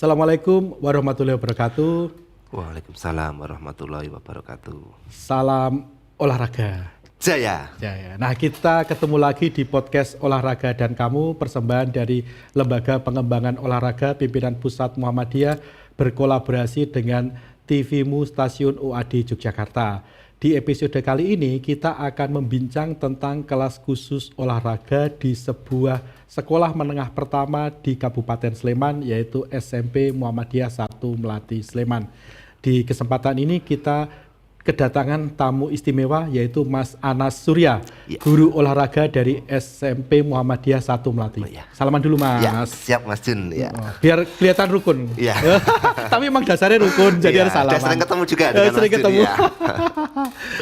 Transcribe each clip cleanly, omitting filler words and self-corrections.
Assalamualaikum warahmatullahi wabarakatuh. Waalaikumsalam warahmatullahi wabarakatuh. Salam olahraga. Jaya. Jaya. Nah, kita ketemu lagi di podcast Olahraga dan Kamu, persembahan dari Lembaga Pengembangan Olahraga Pimpinan Pusat Muhammadiyah berkolaborasi dengan TVMU Stasiun UAD Yogyakarta. Di episode kali ini kita akan membincang tentang kelas khusus olahraga di sebuah sekolah menengah pertama di Kabupaten Sleman, yaitu SMP Muhammadiyah 1 Melati Sleman. Di kesempatan ini kita kedatangan tamu istimewa, yaitu Mas Anas Surya, guru olahraga dari SMP Muhammadiyah 1 Melati. Salaman dulu, Mas. Ya, siap Mas Jun. Ya. Biar kelihatan rukun. Ya. Tapi emang dasarnya rukun, jadi harus salaman. Sering ketemu juga dengan sering Mas ketemu. Jun, ya.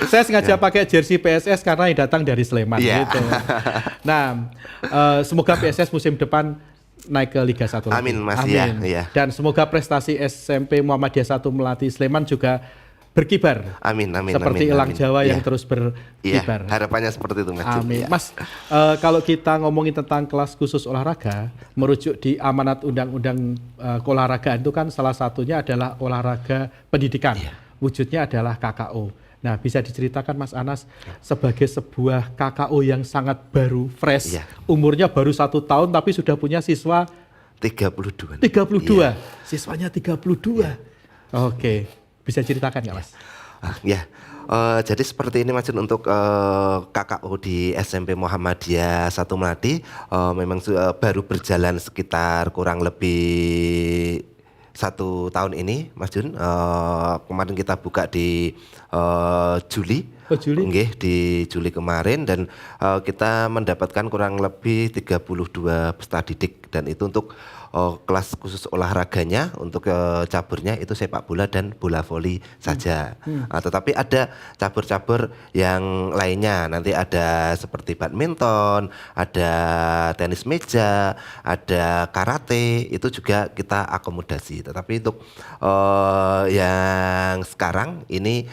Saya sengaja pakai jersey PSS karena yang datang dari Sleman. Gitu. Nah, semoga PSS musim depan naik ke Liga 1 lagi. Amin, Mas. Amin. Ya. Dan semoga prestasi SMP Muhammadiyah 1 Melati Sleman juga berkibar. Amin. Seperti elang Jawa yang terus berkibar. Harapannya seperti itu, Mas. Amin. Mas, kalau kita ngomongin tentang kelas khusus olahraga, merujuk di amanat undang-undang keolahragaan itu kan salah satunya adalah olahraga pendidikan. Wujudnya adalah KKO. Nah, bisa diceritakan Mas Anas, sebagai sebuah KKO yang sangat baru, fresh, umurnya baru 1 tahun tapi sudah punya siswa 32. Siswanya 32. Oke. Bisa ceritakan nggak, Mas? Jadi seperti ini Mas Jun, untuk KKO di SMP Muhammadiyah 1 Melati memang baru berjalan sekitar kurang lebih 1 tahun ini, Mas Jun. Kemarin kita buka di Juli. Nggih, di Juli kemarin, dan kita mendapatkan kurang lebih 32 peserta didik, dan itu untuk kelas khusus olahraganya. Untuk caburnya itu sepak bola dan bola voli saja. Tetapi ada cabur-cabur yang lainnya, nanti ada seperti badminton, ada tenis meja, ada karate, itu juga kita akomodasi. Tetapi untuk yang sekarang ini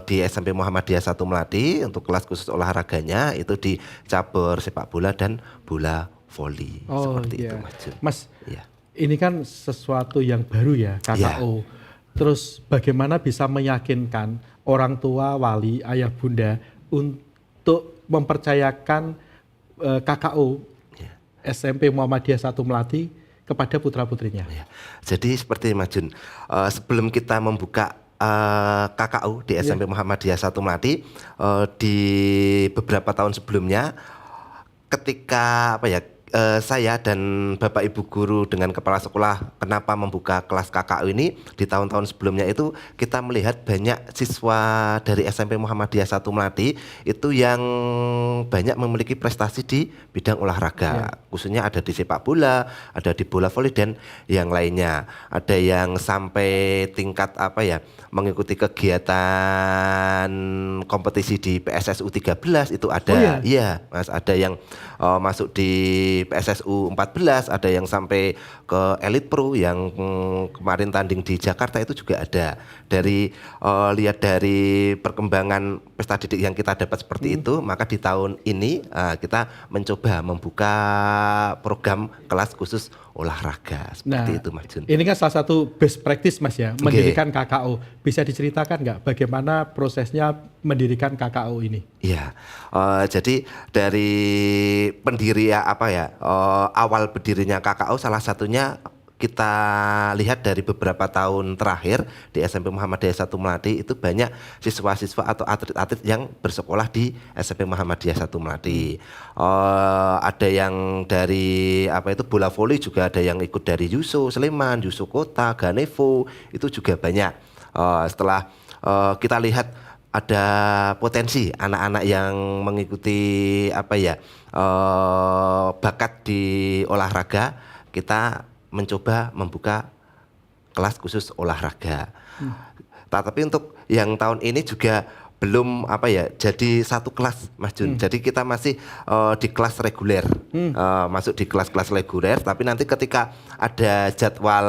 di SMP Muhammadiyah 1 Melati, untuk kelas khusus olahraganya itu di cabur sepak bola dan bola voli. Seperti itu, Mas Jun. Mas, ini kan sesuatu yang baru ya, KKO. Terus bagaimana bisa meyakinkan orang tua, wali, ayah, bunda untuk mempercayakan KKO SMP Muhammadiyah 1 Melati kepada putra-putrinya? Jadi seperti Mas Jun, sebelum kita membuka KKO di SMP Muhammadiyah 1 Melati, di beberapa tahun sebelumnya, ketika saya dan Bapak Ibu guru dengan kepala sekolah kenapa membuka kelas KKO ini di tahun-tahun sebelumnya, itu kita melihat banyak siswa dari SMP Muhammadiyah 1 Melati itu yang banyak memiliki prestasi di bidang olahraga. Khususnya ada di sepak bola, ada di bola voli, dan yang lainnya. Ada yang sampai tingkat mengikuti kegiatan kompetisi di PSSU 13 itu ada. Mas, ada yang masuk di PSSU 14, ada yang sampai ke Elite Pro yang kemarin tanding di Jakarta, itu juga ada. Dari lihat dari perkembangan pesta didik yang kita dapat seperti itu, maka di tahun ini kita mencoba membuka program kelas khusus olahraga seperti itu, Mas Jun. Ini kan salah satu best practice, Mas, ya, mendirikan KKO. Bisa diceritakan nggak bagaimana prosesnya mendirikan KKO ini? Jadi dari awal berdirinya KKO, salah satunya kita lihat dari beberapa tahun terakhir di SMP Muhammadiyah 1 Melati itu banyak siswa-siswa atau atlet-atlet yang bersekolah di SMP Muhammadiyah 1 Melati. Ada yang dari bola voli, juga ada yang ikut dari Yuso Sleman, Yuso Kota, Ganevo, itu juga banyak. Setelah kita lihat ada potensi anak-anak yang mengikuti bakat di olahraga, kita mencoba membuka kelas khusus olahraga. Tapi untuk yang tahun ini juga belum jadi satu kelas, Mas Jun. Jadi kita masih di kelas reguler, masuk di kelas-kelas reguler. Tapi nanti ketika ada jadwal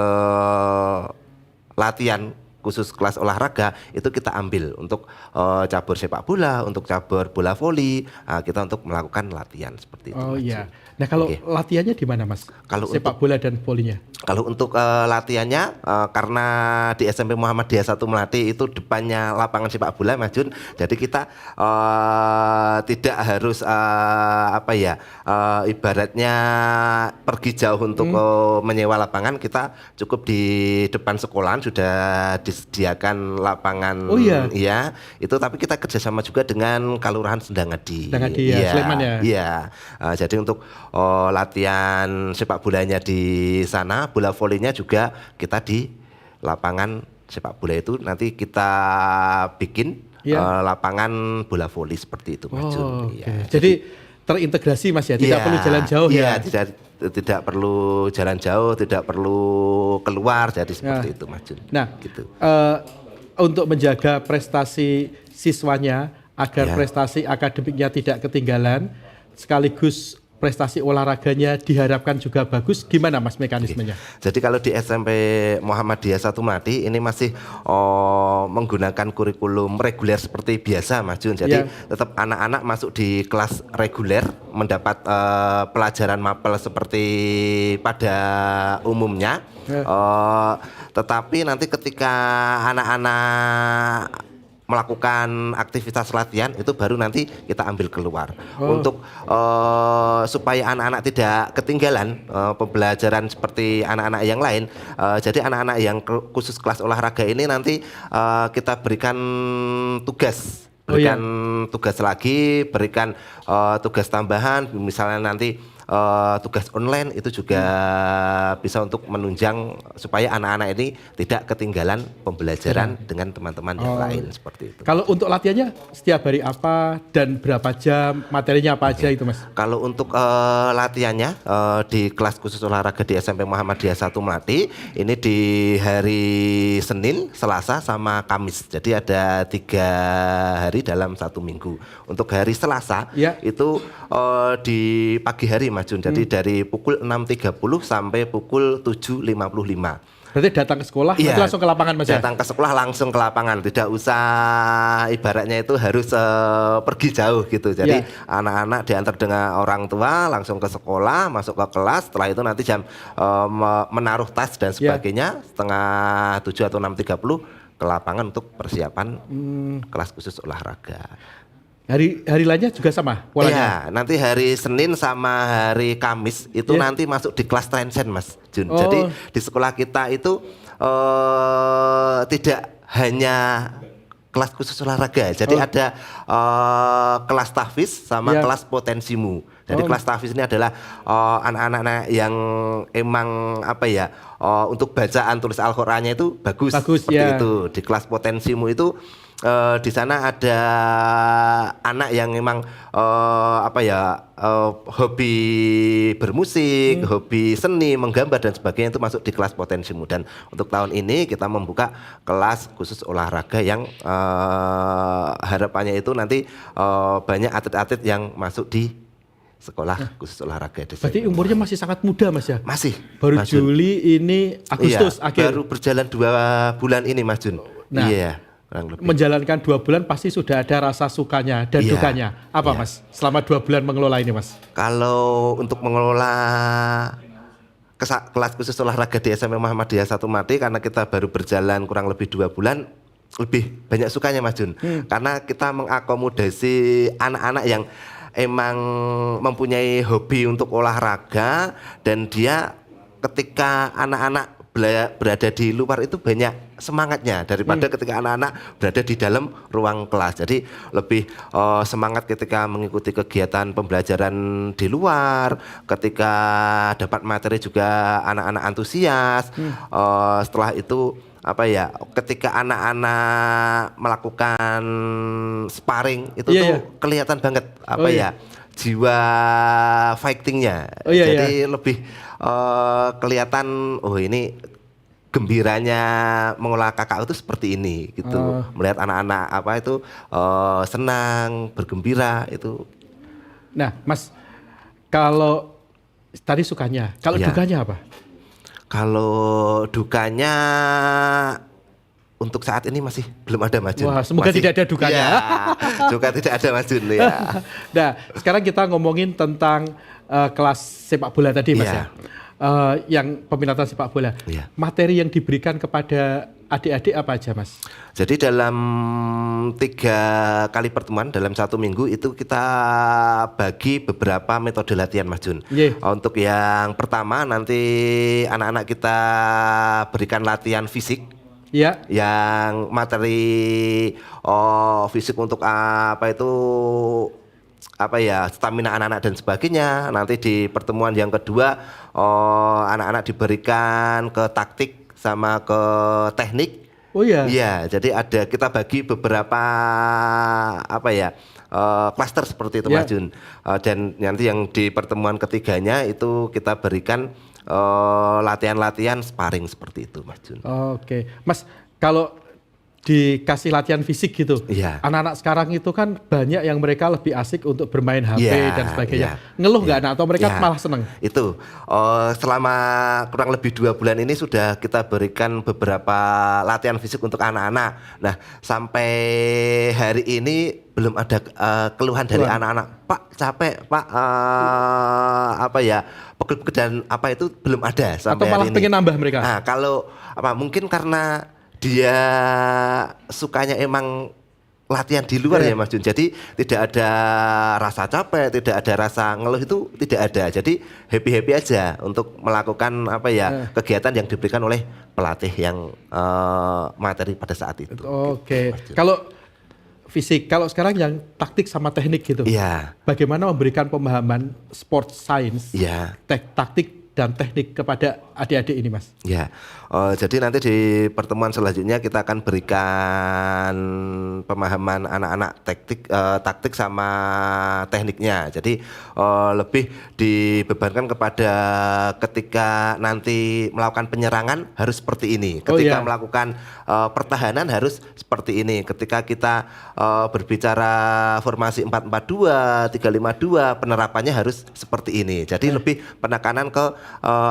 latihan khusus kelas olahraga itu kita ambil untuk cabur sepak bola, untuk cabur bola voli, kita untuk melakukan latihan seperti itu. Oh iya. Nah kalau latihannya di mana Mas? Kalau sepak bola dan volinya? Kalau untuk latihannya karena di SMP Muhammadiyah 1 Melati itu depannya lapangan sepak bola Mas Jun, jadi kita tidak harus ibaratnya pergi jauh untuk menyewa lapangan, kita cukup di depan sekolahan sudah disediakan lapangan. Oh iya. Iya, itu tapi kita kerjasama juga dengan Kelurahan Sendangadi. Sendangadi ya, Sleman ya. Iya, jadi untuk latihan sepak bolanya di sana, bola volinya juga kita di lapangan sepak bola itu nanti kita bikin lapangan bola voli seperti itu Mas Jun. Okay. Ya. Jadi terintegrasi Mas ya, tidak perlu jalan jauh ya. Tidak perlu jalan jauh, tidak perlu keluar, jadi seperti itu Mas Jun. Nah, gitu. Untuk menjaga prestasi siswanya agar prestasi akademiknya tidak ketinggalan, sekaligus prestasi olahraganya diharapkan juga bagus, gimana Mas mekanismenya? Jadi kalau di SMP Muhammadiyah 1 Melati ini masih menggunakan kurikulum reguler seperti biasa Mas Jun. Jadi tetap anak-anak masuk di kelas reguler, mendapat pelajaran mapel seperti pada umumnya. Tetapi nanti ketika anak-anak melakukan aktivitas latihan itu baru nanti kita ambil keluar untuk supaya anak-anak tidak ketinggalan pembelajaran seperti anak-anak yang lain. Jadi anak-anak yang khusus kelas olahraga ini nanti kita berikan tugas, tugas lagi, berikan tugas tambahan, misalnya nanti tugas online itu juga bisa untuk menunjang supaya anak-anak ini tidak ketinggalan pembelajaran dengan teman-teman yang lain seperti itu. Kalau untuk latihannya setiap hari apa dan berapa jam, materinya apa aja itu Mas? Kalau untuk latihannya di kelas khusus olahraga di SMP Muhammadiyah 1 Melati ini di hari Senin, Selasa sama Kamis. Jadi ada 3 hari dalam 1 minggu. Untuk hari Selasa itu di pagi hari Mas Jun. Jadi dari pukul 6.30 sampai pukul 7.55. Berarti datang ke sekolah, nanti langsung ke lapangan Mas ya? Datang ke sekolah langsung ke lapangan, tidak usah ibaratnya itu harus pergi jauh gitu. Jadi anak-anak diantar dengan orang tua langsung ke sekolah, masuk ke kelas, setelah itu nanti jam menaruh tas dan sebagainya, setengah 7 atau 6.30 ke lapangan untuk persiapan kelas khusus olahraga. Hari lainnya juga sama polanya? Iya, nanti hari Senin sama hari Kamis itu nanti masuk di kelas Transcend Mas Jun. Jadi di sekolah kita itu tidak hanya kelas khusus olahraga. Jadi ada kelas tahfiz sama kelas potensimu. Jadi kelas tahfiz ini adalah anak-anak yang emang untuk bacaan tulis Al-Qur'annya itu bagus seperti itu. Di kelas potensimu itu di sana ada anak yang memang hobi bermusik, hobi seni, menggambar dan sebagainya itu masuk di kelas potensimu. Dan untuk tahun ini kita membuka kelas khusus olahraga yang harapannya itu nanti banyak atlet-atlet yang masuk di sekolah khusus olahraga. Berarti umurnya masih sangat muda Mas ya? Masih. Baru Juli ini Agustus akhir. Baru berjalan 2 bulan ini Mas Jun. Nah, menjalankan 2 bulan pasti sudah ada rasa sukanya dan dukanya. Apa Mas selama 2 bulan mengelola ini Mas? Kalau untuk mengelola kelas khusus olahraga di SMP Muhammadiyah 1 Melati karena kita baru berjalan kurang lebih 2 bulan, lebih banyak sukanya Mas Jun. Karena kita mengakomodasi anak-anak yang emang mempunyai hobi untuk olahraga dan dia ketika anak-anak berada di luar itu banyak semangatnya daripada ketika anak-anak berada di dalam ruang kelas. Jadi lebih semangat ketika mengikuti kegiatan pembelajaran di luar, ketika dapat materi juga anak-anak antusias. Setelah itu ketika anak-anak melakukan sparring itu tuh kelihatan banget jiwa fightingnya. Jadi lebih kelihatan ini gembiranya mengolah kakao itu seperti ini gitu. Melihat anak-anak senang, bergembira itu. Nah, Mas, kalau tadi sukanya, kalau dukanya apa? Kalau dukanya untuk saat ini masih belum ada Mas Jun. Wah, semoga tidak ada dukanya. Juga tidak ada Mas Jun ya. Nah, sekarang kita ngomongin tentang kelas sepak bola tadi Mas ya. yang peminatan sepak bola. Iya. Materi yang diberikan kepada adik-adik apa aja, Mas? Jadi dalam 3 kali pertemuan dalam 1 minggu itu kita bagi beberapa metode latihan, Mas Jun. Iya. Untuk yang pertama nanti anak-anak kita berikan latihan fisik. Ya. Yang materi fisik untuk stamina anak-anak dan sebagainya. Nanti di pertemuan yang kedua anak-anak diberikan ke taktik sama ke teknik. Oh iya. Iya, jadi kita bagi beberapa klaster seperti itu, Mas Jun. Dan nanti yang di pertemuan ketiganya itu kita berikan latihan-latihan sparring seperti itu, Mas Jun. Oke, Mas, kalau dikasih latihan fisik gitu, Iya. anak-anak sekarang itu kan banyak yang mereka lebih asik untuk bermain HP Iya, dan sebagainya. iya. Ngeluh nggak Iya. anak atau mereka Iya. malah seneng? Itu selama kurang lebih 2 bulan ini sudah kita berikan beberapa latihan fisik untuk anak-anak. Nah, sampai hari ini belum ada keluhan dari anak-anak. Pak capek, Pak pegel-pegel dan apa itu belum ada Atau sampai malah hari ini. pengen nambah mereka? Nah, kalau mungkin karena dia sukanya emang latihan di luar ya, Mas Jun. Jadi tidak ada rasa capek, tidak ada rasa ngeluh, itu tidak ada. Jadi happy-happy aja untuk melakukan kegiatan yang diberikan oleh pelatih yang materi pada saat itu. Oke, Gitu, kalau fisik, kalau sekarang yang taktik sama teknik gitu. Iya. Bagaimana memberikan pemahaman sport science, Iya. taktik dan teknik kepada adik-adik ini, Mas? Ya, jadi nanti di pertemuan selanjutnya kita akan berikan pemahaman anak-anak taktik sama tekniknya. Jadi lebih dibebankan kepada ketika nanti melakukan penyerangan harus seperti ini. Ketika melakukan pertahanan harus seperti ini. Ketika kita berbicara formasi 4-4-2, 3-5-2, penerapannya harus seperti ini. Jadi lebih penekanan ke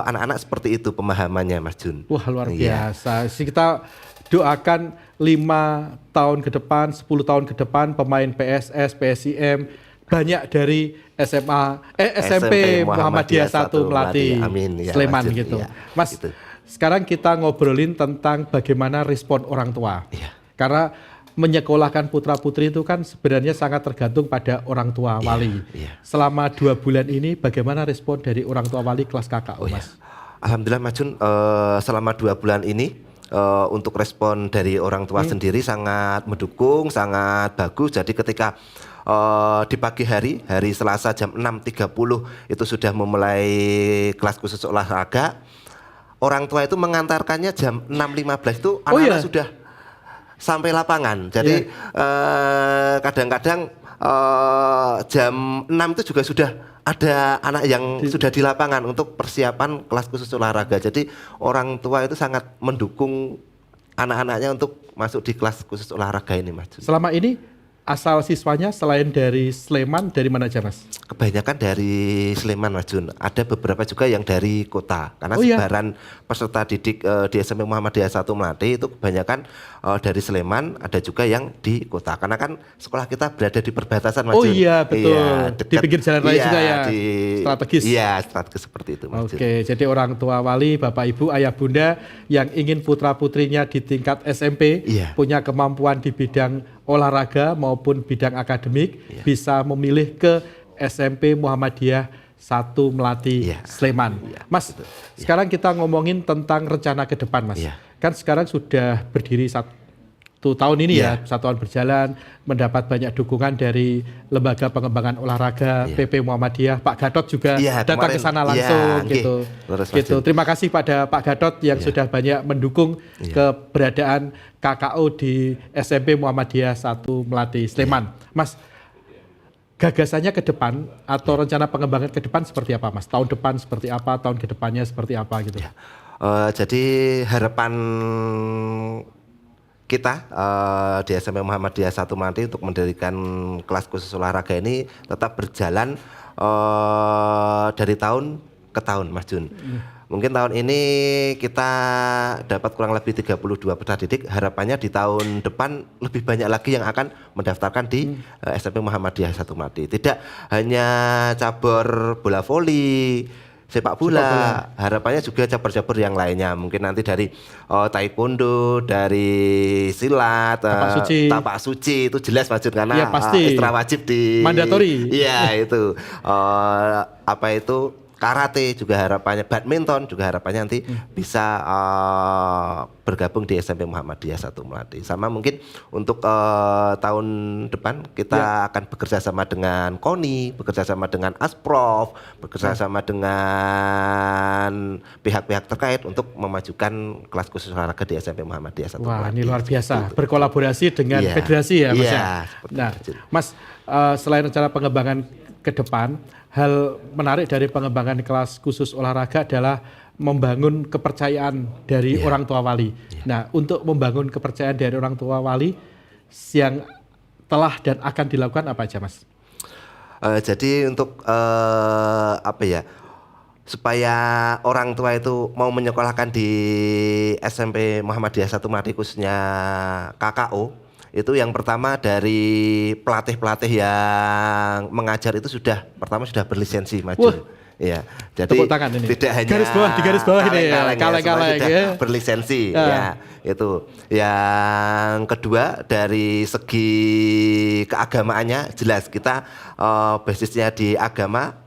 anak-anak seperti itu pemahamannya, Mas Jun. Wah, luar biasa. Kita doakan 5 tahun ke depan, 10 tahun ke depan pemain PSS, PSIM banyak dari SMP Muhammadiyah 1 Melati, Amin, ya, Sleman Mas Jun, gitu. ya, Mas, gitu. sekarang kita ngobrolin tentang bagaimana respon orang tua. Iya. Karena menyekolahkan putra-putri itu kan sebenarnya sangat tergantung pada orang tua wali. Iya. Selama 2 bulan ini bagaimana respon dari orang tua wali kelas KKU, Mas? Alhamdulillah, Mas Jun, selama 2 bulan ini untuk respon dari orang tua sendiri sangat mendukung, sangat bagus. Jadi ketika di pagi hari Selasa jam 6.30 itu sudah memulai kelas khusus olahraga. Orang tua itu mengantarkannya jam 6.15 itu anak-anak sudah sampai lapangan. Jadi kadang-kadang jam 6 itu juga sudah ada anak yang sudah di lapangan untuk persiapan kelas khusus olahraga. Jadi orang tua itu sangat mendukung anak-anaknya untuk masuk di kelas khusus olahraga ini, Mas. Selama ini asal siswanya selain dari Sleman dari mana aja, Mas? Kebanyakan dari Sleman, Mas Jun. Ada beberapa juga yang dari kota. Karena sebaran peserta didik di SMP Muhammadiyah 1 Melati itu kebanyakan dari Sleman, ada juga yang di kota. Karena kan sekolah kita berada di perbatasan, Mas Jun. Oh iya, betul. Dekat, di pinggir jalan raya juga ya. Strategis. Iya, strategis seperti itu, Mas Jun. Oke, jadi orang tua wali, Bapak Ibu, Ayah Bunda yang ingin putra-putrinya di tingkat SMP punya kemampuan di bidang olahraga maupun bidang akademik bisa memilih ke SMP Muhammadiyah 1 Melati Sleman. Mas, sekarang kita ngomongin tentang rencana ke depan, Mas. Kan sekarang sudah berdiri 1 tahun ini ya, 1 tahun berjalan, mendapat banyak dukungan dari Lembaga Pengembangan Olahraga PP Muhammadiyah. Pak Gatot juga datang ke sana langsung gitu. Gitu. Terima kasih pada Pak Gatot yang sudah banyak mendukung keberadaan KKU di SMP Muhammadiyah 1 Melati Sleman. Mas, gagasannya ke depan atau rencana pengembangan ke depan seperti apa, Mas? Tahun depan seperti apa, tahun ke depannya seperti apa gitu? Jadi harapan kita di SMP Muhammadiyah 1 Melati untuk mendirikan kelas khusus olahraga ini tetap berjalan dari tahun ke tahun, Mas Jun. Mungkin tahun ini kita dapat kurang lebih 32 peserta didik. Harapannya di tahun depan lebih banyak lagi yang akan mendaftarkan di SMP Muhammadiyah 1 Melati. Tidak hanya cabur bola voli, sepak bola. Harapannya juga cabur-cabur yang lainnya. Mungkin nanti dari taekwondo, dari silat, tapak suci itu jelas Mas Jun, karena ekstra wajib di mandatori. Iya itu. Apa itu? Karate juga harapannya, badminton juga harapannya nanti bisa bergabung di SMP Muhammadiyah 1 Melati. Sama mungkin untuk tahun depan kita akan bekerja sama dengan KONI, bekerja sama dengan Asprof, bekerja sama dengan pihak-pihak terkait untuk memajukan kelas khusus olahraga di SMP Muhammadiyah 1 Melati. Wah, ini luar biasa. Berkolaborasi dengan federasi ya Mas ya. Nah, Mas, selain rencana pengembangan ke depan, hal menarik dari pengembangan kelas khusus olahraga adalah membangun kepercayaan dari orang tua wali. Nah, untuk membangun kepercayaan dari orang tua wali yang telah dan akan dilakukan apa aja, Mas? Jadi untuk apa ya, supaya orang tua itu mau menyekolahkan di SMP Muhammadiyah 1 Melati khususnya KKO, itu yang pertama dari pelatih-pelatih yang mengajar itu sudah berlisensi Mas. Ya, jadi tidak hanya di garis bawah ini kaleng-kaleng ya, berlisensi ya itu. Yang kedua dari segi keagamaannya jelas kita basisnya di agamanya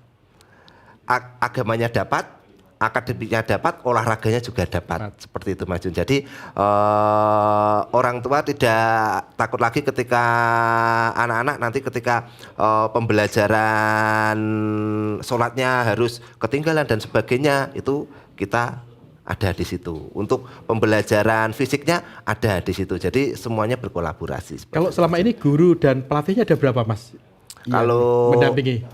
dapat, akademiknya dapat, olahraganya juga dapat. Seperti itu Mas Jun. Jadi orang tua tidak takut lagi ketika anak-anak nanti ketika pembelajaran sholatnya harus ketinggalan dan sebagainya, itu kita ada di situ. Untuk pembelajaran fisiknya ada di situ. Jadi semuanya berkolaborasi. Kalau selama ini guru dan pelatihnya ada berapa Mas? Kalau mendampingi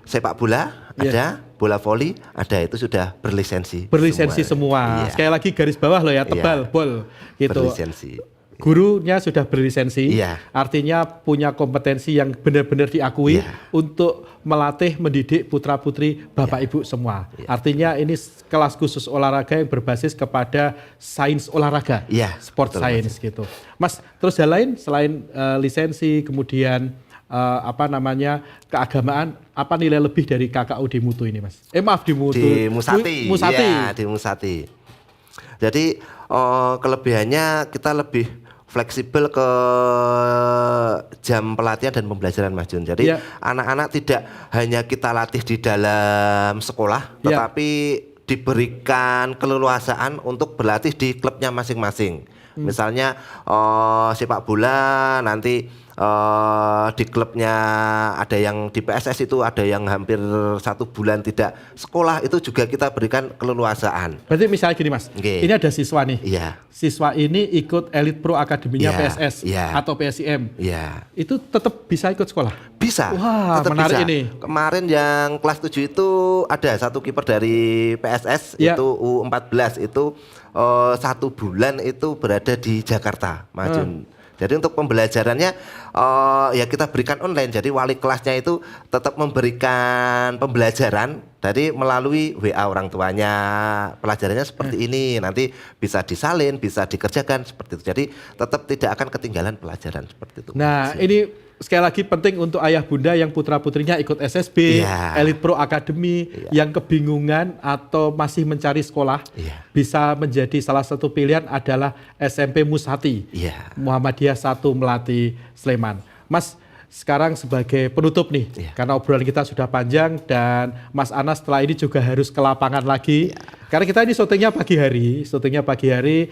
sepak bola ada, bola voli ada, itu sudah berlisensi. Berlisensi semua. Sekali lagi garis bawah loh ya, tebal bol gitu. Berlisensi. Gurunya sudah berlisensi, artinya punya kompetensi yang benar-benar diakui untuk melatih, mendidik putra-putri Bapak Ibu semua. Artinya ini kelas khusus olahraga yang berbasis kepada sains olahraga, sport science gitu. Mas, terus hal lain selain lisensi, kemudian keagamaan, apa nilai lebih dari KKU di Mutu ini Mas? Maaf, di Mutu. Di Musati. Iya, di Musati. Jadi kelebihannya kita lebih fleksibel ke jam pelatihan dan pembelajaran Mas Jun. Jadi anak-anak tidak hanya kita latih di dalam sekolah, tetapi diberikan keleluasaan untuk berlatih di klubnya masing-masing. Misalnya sepak bola nanti di klubnya ada yang di PSS itu ada yang hampir 1 bulan tidak sekolah, itu juga kita berikan keleluasaan. Berarti misalnya gini Mas, ini ada siswa nih. Siswa ini ikut Elite Pro Akademinya PSS atau PSIM. Itu tetap bisa ikut sekolah? Bisa. Wah, tetap menarik bisa. ini. Kemarin yang kelas 7 itu ada 1 kiper dari PSS itu U14 itu 1 bulan itu berada di Jakarta, Mas Jun. Jadi untuk pembelajarannya ya kita berikan online. Jadi wali kelasnya itu tetap memberikan pembelajaran dari melalui WA orang tuanya. Pelajarannya seperti ini, nanti bisa disalin, bisa dikerjakan seperti itu. Jadi tetap tidak akan ketinggalan pelajaran seperti itu. Nah, ini sekali lagi penting untuk ayah bunda yang putra-putrinya ikut SSB, Elite Pro Academy, yang kebingungan atau masih mencari sekolah, bisa menjadi salah satu pilihan adalah SMP Musati, Muhammadiyah 1 Melati Sleman. Mas, sekarang sebagai penutup nih, karena obrolan kita sudah panjang dan Mas Anas setelah ini juga harus ke lapangan lagi. Karena kita ini syutingnya pagi hari,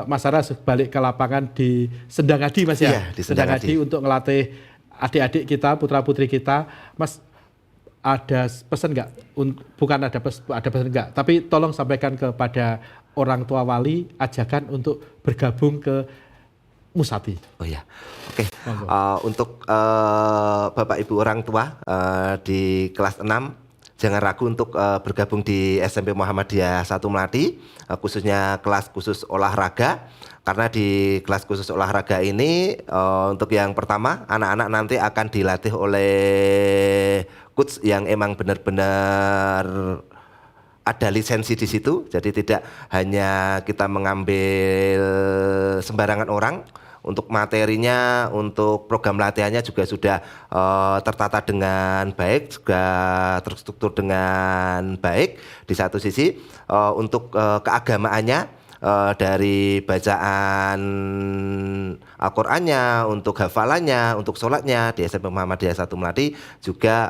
Mas Anas balik ke lapangan di Sendangadi Mas ya? Di Sendangadi untuk ngelatih adik-adik kita, putra-putri kita. Mas, ada pesan nggak? Bukan ada pesan nggak, tapi tolong sampaikan kepada orang tua wali, ajakan untuk bergabung ke Musati. Oke. Untuk Bapak Ibu orang tua di kelas 6, jangan ragu untuk bergabung di SMP Muhammadiyah 1 Melati, khususnya kelas khusus olahraga. Karena di kelas khusus olahraga ini untuk yang pertama, anak-anak nanti akan dilatih oleh coach yang emang benar-benar ada lisensi di situ. Jadi tidak hanya kita mengambil sembarangan orang untuk materinya, untuk program latihannya juga sudah tertata dengan baik, juga terstruktur dengan baik di satu sisi. Untuk keagamaannya, dari bacaan Al-Qur'annya, untuk hafalannya, untuk sholatnya di SMP Muhammadiyah 1 Melati juga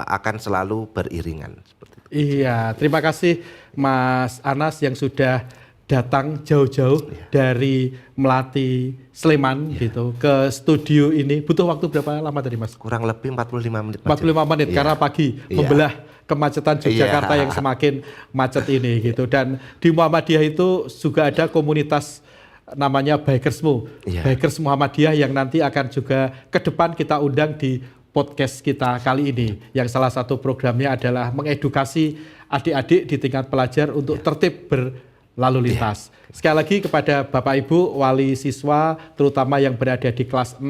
akan selalu beriringan seperti itu. Iya, terima kasih Mas Anas yang sudah datang jauh-jauh dari Melati Sleman gitu ke studio ini. Butuh waktu berapa lama tadi Mas? Kurang lebih 45 menit. 45 menit karena pagi membelah kemacetan Yogyakarta yang semakin macet ini gitu. Dan di Muhammadiyah itu juga ada komunitas namanya Bikersmu, Bikers Muhammadiyah yang nanti akan juga ke depan kita undang di podcast kita kali ini. Yang salah satu programnya adalah mengedukasi adik-adik di tingkat pelajar untuk tertib berlalu lintas. Sekali lagi kepada Bapak Ibu wali siswa terutama yang berada di kelas 6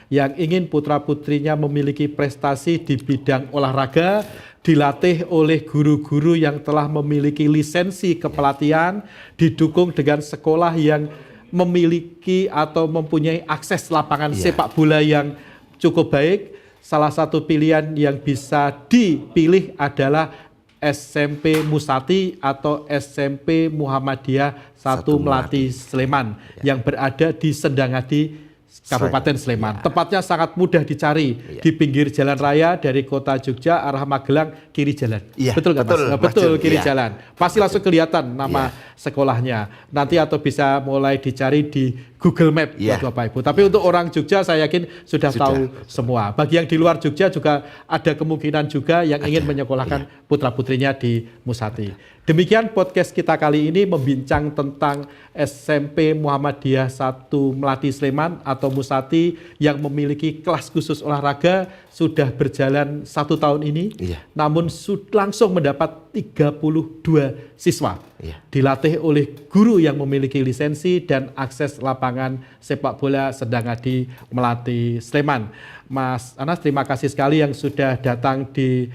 yang ingin putra-putrinya memiliki prestasi di bidang olahraga, dilatih oleh guru-guru yang telah memiliki lisensi kepelatihan, didukung dengan sekolah yang memiliki atau mempunyai akses lapangan sepak bola yang cukup baik. Salah satu pilihan yang bisa dipilih adalah SMP Musati atau SMP Muhammadiyah 1 Melati Sleman yang berada di Sendangadi, Kabupaten Sleman. Tempatnya sangat mudah dicari di pinggir jalan raya dari kota Jogja arah Magelang, kiri jalan. Betul nggak Mas? Betul, kiri jalan. Pasti langsung kelihatan nama sekolahnya. Nanti atau bisa mulai dicari di Google Map buat Bapak Ibu. Tapi untuk orang Jogja saya yakin sudah tahu semua. Bagi yang di luar Jogja juga ada kemungkinan juga yang ingin menyekolahkan putra-putrinya di Musati. Demikian podcast kita kali ini membincang tentang SMP Muhammadiyah 1 Melati Sleman atau Musati yang memiliki kelas khusus olahraga sudah berjalan 1 tahun ini, namun langsung mendapat 32 siswa. Dilatih oleh guru yang memiliki lisensi dan akses lapangan sepak bola Sendangadi Melati Sleman. Mas Anas, terima kasih sekali yang sudah datang di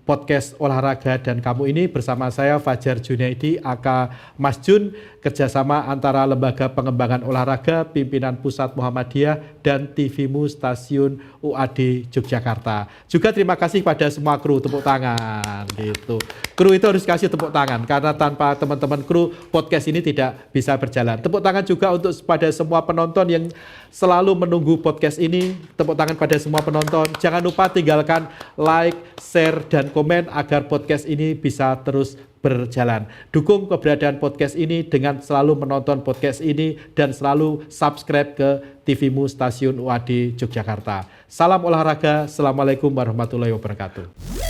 podcast olahraga dan kamu ini bersama saya Fajar Junaidi aka Mas Jun, kerjasama antara Lembaga Pengembangan Olahraga Pimpinan Pusat Muhammadiyah dan TVMU Stasiun UAD Yogyakarta. Juga terima kasih pada semua kru, tepuk tangan gitu. Kru itu harus kasih tepuk tangan karena tanpa teman-teman kru podcast ini tidak bisa berjalan. Tepuk tangan juga untuk pada semua penonton yang selalu menunggu podcast ini. Tepuk tangan pada semua penonton. Jangan lupa tinggalkan like, share, dan komen agar podcast ini bisa terus berjalan. Dukung keberadaan podcast ini dengan selalu menonton podcast ini dan selalu subscribe ke TVMU Stasiun UAD Yogyakarta. Salam olahraga. Assalamualaikum warahmatullahi wabarakatuh.